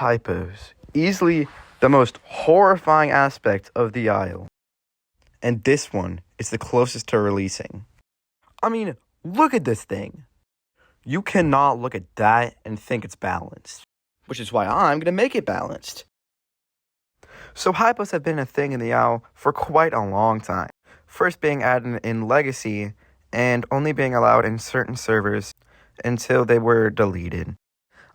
Hypos. Easily the most horrifying aspect of the Isle. And this one is the closest to releasing. I mean, look at this thing. You cannot look at that and think it's balanced. Which is why I'm going to make it balanced. So hypos have been a thing in the Isle for quite a long time. First being added in Legacy, and only being allowed in certain servers until they were deleted.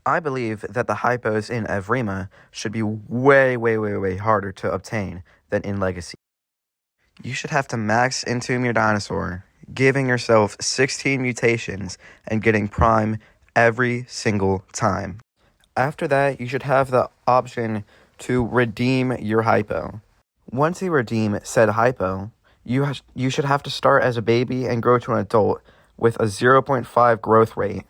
I believe that the hypos in Evrima should be way harder to obtain than in Legacy. You should have to max entomb your dinosaur, giving yourself 16 mutations and getting prime every single time. After that, you should have the option to redeem your hypo. Once you redeem said hypo, you should have to start as a baby and grow to an adult with a 0.5 growth rate.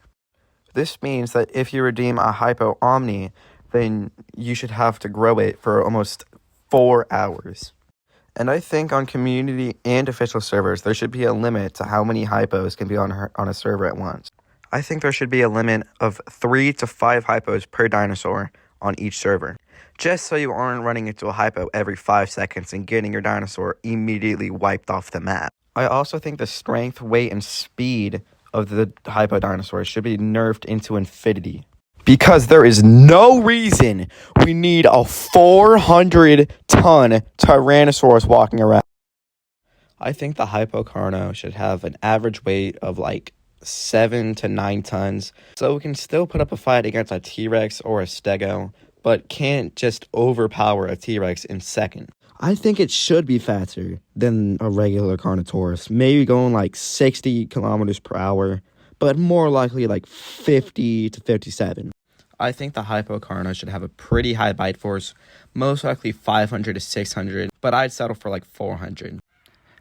This means that if you redeem a Hypo Omni, then you should have to grow it for almost 4 hours. And I think on community and official servers, there should be a limit to how many hypos can be on a server at once. I think there should be a limit of 3 to 5 hypos per dinosaur on each server, just so you aren't running into a hypo every 5 seconds and getting your dinosaur immediately wiped off the map. I also think the strength, weight, and speed of the hypo dinosaurs should be nerfed into infinity. Because there is no reason we need a 400-ton Tyrannosaurus walking around. I think the Hypocarno should have an average weight of like 7 to 9 tons, so we can still put up a fight against a T-Rex or a Stego, but can't just overpower a T-Rex in seconds. I think it should be faster than a regular Carnotaurus, maybe going like 60 kilometers per hour, but more likely like 50 to 57. I think the Hypocarno should have a pretty high bite force, most likely 500 to 600, but I'd settle for like 400.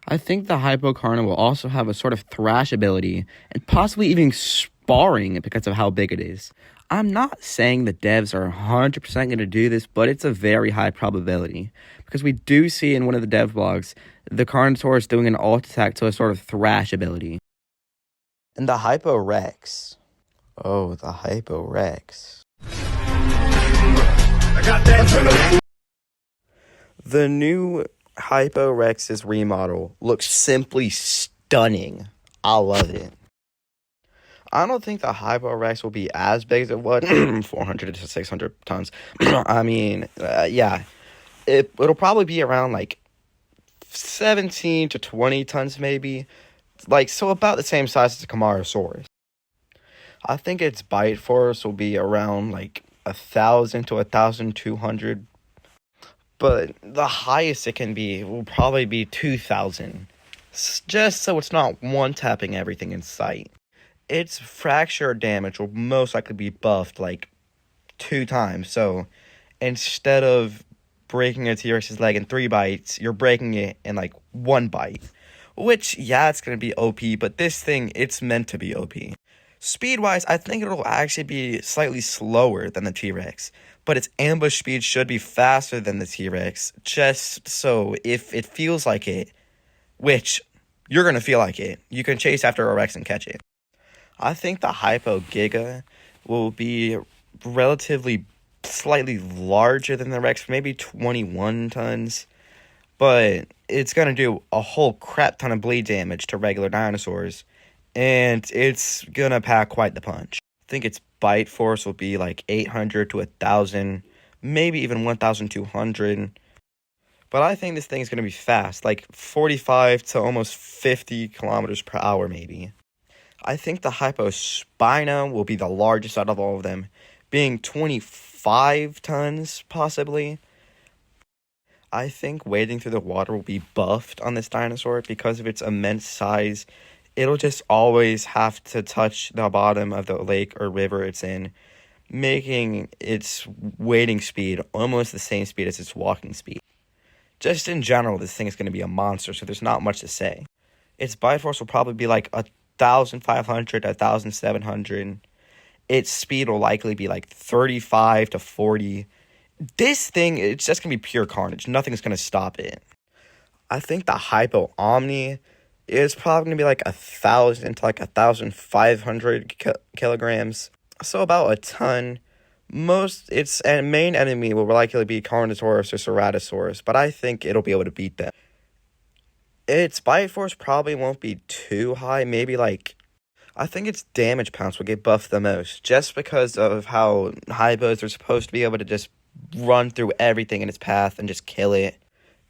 I think the Hypocarno will also have a sort of thrash ability, and possibly even sparring because of how big it is. I'm not saying the devs are 100% going to do this, but it's a very high probability. Because we do see in one of the dev blogs, the Carnotaurus doing an alt attack to a sort of thrash ability. And the Hyporex. Oh, the Hyporex. I got that. The new Hyporex's remodel looks simply stunning. I love it. I don't think the Hyporex will be as big as it was, 400 to 600 tons. I mean, yeah. It'll probably be around, like, 17 to 20 tons, maybe. Like, so about the same size as the Camarasaurus. I think its bite force will be around, like, 1,000 to 1,200. But the highest it can be will probably be 2,000. Just so it's not one-tapping everything in sight. Its fracture damage will most likely be buffed like 2 times. So instead of breaking a T-Rex's leg in 3 bites, you're breaking it in like 1 bite. Which, yeah, it's going to be OP, but this thing, it's meant to be OP. Speed-wise, I think it'll actually be slightly slower than the T-Rex. But its ambush speed should be faster than the T-Rex. Just so if it feels like it, which you're going to feel like it, you can chase after a Rex and catch it. I think the Hypo Giga will be relatively slightly larger than the Rex, maybe 21 tons. But it's going to do a whole crap ton of bleed damage to regular dinosaurs. And it's going to pack quite the punch. I think its bite force will be like 800 to 1,000, maybe even 1,200. But I think this thing is going to be fast, like 45 to almost 50 kilometers per hour maybe. I think the Hypospino will be the largest out of all of them, being 25 tons, possibly. I think wading through the water will be buffed on this dinosaur because of its immense size. It'll just always have to touch the bottom of the lake or river it's in, making its wading speed almost the same speed as its walking speed. Just in general, this thing is going to be a monster, so there's not much to say. Its bite force will probably be like 1,500 to 1,700. Its speed will likely be like 35 to 40. This thing, it's just going to be pure carnage. Nothing's going to stop it. I think the Hypo Omni is probably going to be like 1,000 to like 1,500 kilograms. So about a ton, Its main enemy will likely be Carnotaurus or Ceratosaurus, but I think it'll be able to beat them. Its bite force probably won't be too high, maybe like, I think its damage pounce will get buffed the most, just because of how Hypos are supposed to be able to just run through everything in its path and just kill it.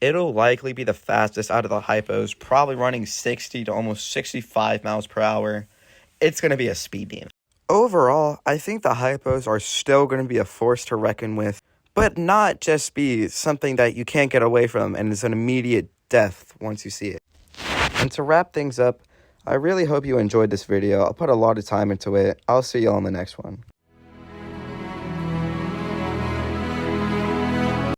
It'll likely be the fastest out of the Hypos, probably running 60 to almost 65 miles per hour. It's going to be a speed demon. Overall, I think the Hypos are still going to be a force to reckon with, but not just be something that you can't get away from and is an immediate death once you see it. And to wrap things up, I really hope you enjoyed this video. I'll put a lot of time into it. I'll see you all in the next one.